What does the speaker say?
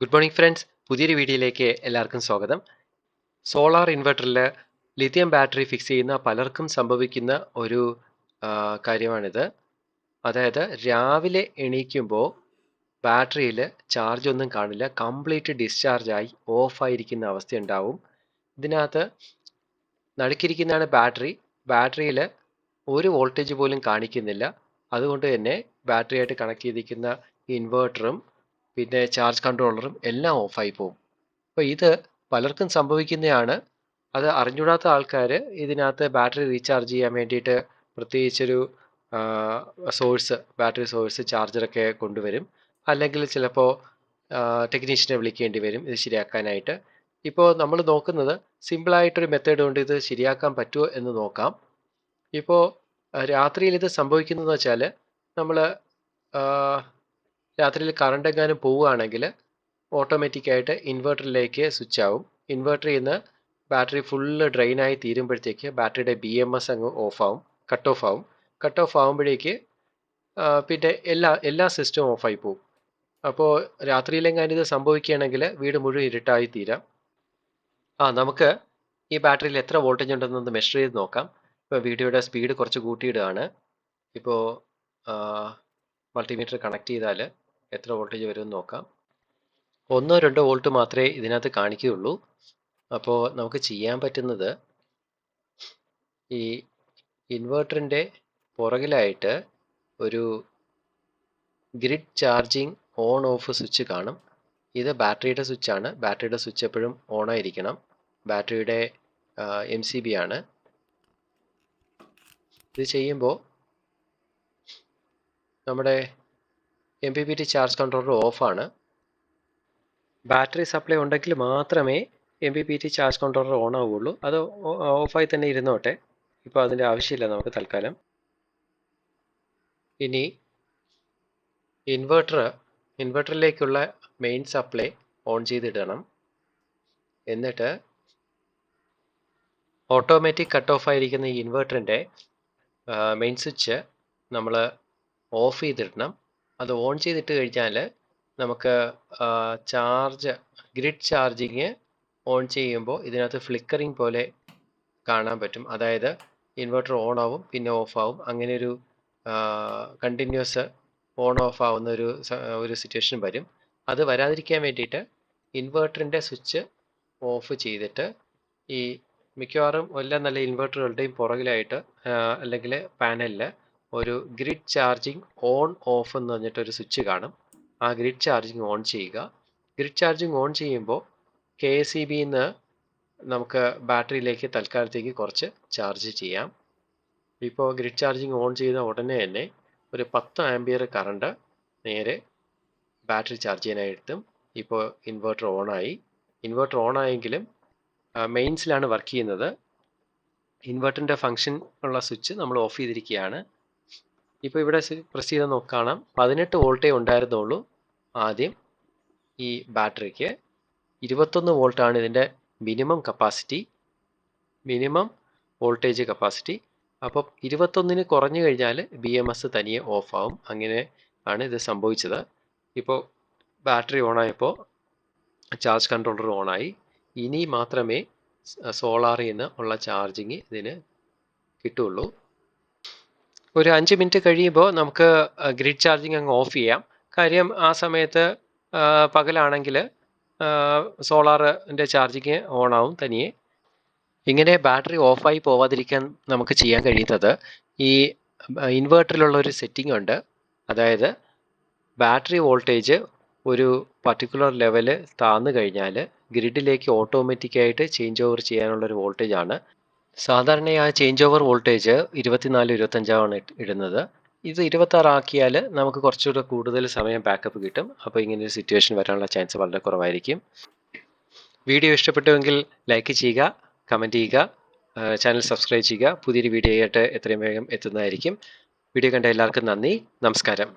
Good morning friends. പുതിയൊരു വീഡിയോയിലേക്ക് എല്ലാവർക്കും സ്വാഗതം. സോളാർ ഇൻവെർട്ടറിൽ ലിഥിയം ബാറ്ററി ഫിക്സ് ചെയ്യുന്ന പലർക്കും സംഭവിക്കുന്ന ഒരു കാര്യമാണിത്. അതായത് രാവിലെ എണീക്കുമ്പോൾ ബാറ്ററിയിൽ ചാർജ് ഒന്നും കാണില്ല, കംപ്ലീറ്റ് ഡിസ്ചാർജായി ഓഫായിരിക്കുന്ന അവസ്ഥയുണ്ടാവും. ഇതിനകത്ത് നടുക്കിരിക്കുന്നതാണ് ബാറ്ററിയിൽ ഒരു വോൾട്ടേജ് പോലും കാണിക്കുന്നില്ല. അതുകൊണ്ട് തന്നെ ബാറ്ററിയായിട്ട് കണക്ട് ചെയ്തിരിക്കുന്ന ഇൻവെർട്ടറും പിന്നെ ചാർജ് കൺട്രോളറും എല്ലാം ഓഫായി പോകും. അപ്പോൾ ഇത് പലർക്കും സംഭവിക്കുന്നതാണ്. അത് അറിഞ്ഞൂടാത്ത ആൾക്കാർ ഇതിനകത്ത് ബാറ്ററി റീചാർജ് ചെയ്യാൻ വേണ്ടിയിട്ട് പ്രത്യേകിച്ചൊരു ബാറ്ററി സോഴ്സ് ചാർജറൊക്കെ കൊണ്ടുവരും. അല്ലെങ്കിൽ ചിലപ്പോൾ ടെക്നീഷ്യനെ വിളിക്കേണ്ടി വരും ഇത് ശരിയാക്കാനായിട്ട്. ഇപ്പോൾ നമ്മൾ നോക്കുന്നത് സിമ്പിളായിട്ടൊരു മെത്തേഡ് കൊണ്ട് ഇത് ശരിയാക്കാൻ പറ്റുമോ എന്ന് നോക്കാം. ഇപ്പോൾ രാത്രിയിൽ ഇത് സംഭവിക്കുന്നതെന്ന് വെച്ചാൽ നമ്മൾ രാത്രിയിൽ കറണ്ട് എങ്ങാനും പോവുകയാണെങ്കിൽ ഓട്ടോമാറ്റിക്കായിട്ട് ഇൻവെർട്ടറിലേക്ക് സ്വിച്ച് ആവും. ഇൻവെർട്ടറിൽ നിന്ന് ബാറ്ററി ഫുള്ള് ഡ്രെയിനായി തീരുമ്പോഴത്തേക്ക് ബാറ്ററിയുടെ BMS അങ്ങ് കട്ട് ഓഫ് ആവുമ്പോഴേക്ക് പിന്നെ എല്ലാ സിസ്റ്റവും ഓഫായി പോകും. അപ്പോൾ രാത്രിയിലെങ്ങാനും ഇത് സംഭവിക്കുകയാണെങ്കിൽ വീട് മുഴുവൻ ഇരുട്ടായി തീരാം. നമുക്ക് ഈ ബാറ്ററിയിൽ എത്ര വോൾട്ടേജ് ഉണ്ടെന്നൊന്ന് മെഷർ ചെയ്ത് നോക്കാം. ഇപ്പോൾ വീഡിയോയുടെ സ്പീഡ് കുറച്ച് കൂട്ടിയിടുകയാണ്. ഇപ്പോൾ മൾട്ടിമീറ്റർ കണക്ട് ചെയ്താൽ എത്ര വോൾട്ടേജ് വരുമെന്ന് നോക്കാം. 1-2 വോൾട്ട് മാത്രമേ ഇതിനകത്ത് കാണിക്കുകയുള്ളൂ. അപ്പോൾ നമുക്ക് ചെയ്യാൻ പറ്റുന്നത് ഈ ഇൻവെർട്ടറിൻ്റെ പുറകിലായിട്ട് ഒരു grid charging on off switch കാണും. ഇത് ബാറ്ററിയുടെ സ്വിച്ചാണ്. ബാറ്ററിയുടെ സ്വിച്ച് എപ്പോഴും ഓണായിരിക്കണം. ബാറ്ററിയുടെ MCB ആണ്. ഇത് ചെയ്യുമ്പോൾ നമ്മുടെ MPPT ചാർജ് കൺട്രോളർ ഓഫാണ്. ബാറ്ററി സപ്ലൈ ഉണ്ടെങ്കിൽ മാത്രമേ MPPT ചാർജ് കൺട്രോളർ ഓൺ ആവുകയുള്ളൂ. അത് ഓഫായി തന്നെ ഇരുന്നോട്ടെ. ഇപ്പോൾ അതിൻ്റെ ആവശ്യമില്ല നമുക്ക് തൽക്കാലം. ഇനി ഇൻവെർട്ടറിലേക്കുള്ള മെയിൻ സപ്ലൈ ഓൺ ചെയ്തിടണം. എന്നിട്ട് ഓട്ടോമാറ്റിക് കട്ട് ഓഫ് ആയിരിക്കുന്ന ഈ ഇൻവെർട്ടറിൻ്റെ മെയിൻ സ്വിച്ച് നമ്മൾ ഓഫ് ചെയ്തിടണം. അത് ഓൺ ചെയ്തിട്ട് കഴിഞ്ഞാൽ നമുക്ക് ഗ്രിഡ് ചാർജിങ് ഓൺ ചെയ്യുമ്പോൾ ഇതിനകത്ത് ഫ്ലിക്കറിങ് പോലെ കാണാൻ പറ്റും. അതായത് ഇൻവെർട്ടർ ഓൺ ആവും പിന്നെ ഓഫ് ആവും. അങ്ങനെ ഒരു കണ്ടിന്യൂസ് ഓൺ ഓഫ് ആവുന്ന ഒരു സിറ്റുവേഷൻ വരും. അത് വരാതിരിക്കാൻ വേണ്ടിയിട്ട് ഇൻവെർട്ടറിൻ്റെ സ്വിച്ച് ഓഫ് ചെയ്തിട്ട് ഈ മിക്കവാറും എല്ലാ നല്ല ഇൻവെർട്ടറുകളുടെയും പുറകിലായിട്ട് അല്ലെങ്കിൽ പാനലിൽ ഒരു ഗ്രിഡ് ചാർജിങ് ഓൺ ഓഫ് എന്ന് പറഞ്ഞിട്ടൊരു സ്വിച്ച് കാണും. ആ ഗ്രിഡ് ചാർജിങ് ഓൺ ചെയ്യുക. ഗ്രിഡ് ചാർജിങ് ഓൺ ചെയ്യുമ്പോൾ KSEBയിൽ നിന്ന് നമുക്ക് ബാറ്ററിയിലേക്ക് തൽക്കാലത്തേക്ക് കുറച്ച് ചാർജ് ചെയ്യാം. ഇപ്പോൾ ഗ്രിഡ് ചാർജിങ് ഓൺ ചെയ്ത ഉടനെ തന്നെ ഒരു 10 ആംപിയർ കറണ്ട് നേരെ ബാറ്ററി ചാർജ് ചെയ്യാനായിട്ടും. ഇപ്പോൾ ഇൻവെർട്ടർ ഓണായെങ്കിലും മെയിൻസിലാണ് വർക്ക് ചെയ്യുന്നത്. ഇൻവെർട്ടറിൻ്റെ ഫംഗ്ഷൻ ഉള്ള സ്വിച്ച് നമ്മൾ ഓഫ് ചെയ്തിരിക്കുകയാണ്. ഇപ്പോൾ ഇവിടെ പ്രസ് ചെയ്ത് കാണാം 18 വോൾട്ടേ ഉണ്ടായിരുന്നുള്ളൂ ആദ്യം. ഈ ബാറ്ററിക്ക് 21 വോൾട്ടാണ് ഇതിൻ്റെ മിനിമം വോൾട്ടേജ് കപ്പാസിറ്റി. അപ്പം 21 കുറഞ്ഞു കഴിഞ്ഞാൽ BMS തനിയെ ഓഫ് ആവും. അങ്ങനെ ആണ് ഇത് സംഭവിച്ചത്. ഇപ്പോൾ ബാറ്ററി ഓണായപ്പോൾ ചാർജ് കൺട്രോളർ ഓണായി. ഇനി മാത്രമേ സോളാറിൽ നിന്ന് ഉള്ള ചാർജിങ് ഇതിന് കിട്ടുള്ളൂ. ഒരു 5 മിനിറ്റ് കഴിയുമ്പോൾ നമുക്ക് ഗ്രിഡ് ചാർജിങ് അങ്ങ് ഓഫ് ചെയ്യാം. കാര്യം ആ സമയത്ത് പകലാണെങ്കിൽ സോളാറിൻ്റെ ചാർജിങ് ഓണാവും തനിയെ. ഇങ്ങനെ ബാറ്ററി ഓഫായി പോവാതിരിക്കാൻ നമുക്ക് ചെയ്യാൻ കഴിയുന്നത് ഈ ഇൻവെർട്ടറിലുള്ള ഒരു സെറ്റിംഗ് ഉണ്ട്. അതായത് ബാറ്ററി വോൾട്ടേജ് ഒരു പർട്ടിക്കുലർ ലെവൽ താഴ്ന്നു കഴിഞ്ഞാൽ ഗ്രിഡിലേക്ക് ഓട്ടോമാറ്റിക്കായിട്ട് ചേഞ്ച് ഓവർ ചെയ്യാനുള്ളൊരു വോൾട്ടേജാണ്. സാധാരണയായി ചേഞ്ച് ഓവർ വോൾട്ടേജ് 24-25 ഇടുന്നത്. ഇത് 26 ആക്കിയാൽ നമുക്ക് കുറച്ചുകൂടെ കൂടുതൽ സമയം ബാക്കപ്പ് കിട്ടും. അപ്പോൾ ഇങ്ങനൊരു സിറ്റുവേഷൻ വരാനുള്ള ചാൻസ് വളരെ കുറവായിരിക്കും. വീഡിയോ ഇഷ്ടപ്പെട്ടുവെങ്കിൽ ലൈക്ക് ചെയ്യുക, കമൻറ്റ് ചെയ്യുക, ചാനൽ സബ്സ്ക്രൈബ് ചെയ്യുക. പുതിയൊരു വീഡിയോ ആയിട്ട് എത്രയും വേഗം എത്തുന്നതായിരിക്കും. വീഡിയോ കണ്ട എല്ലാവർക്കും നന്ദി. നമസ്കാരം.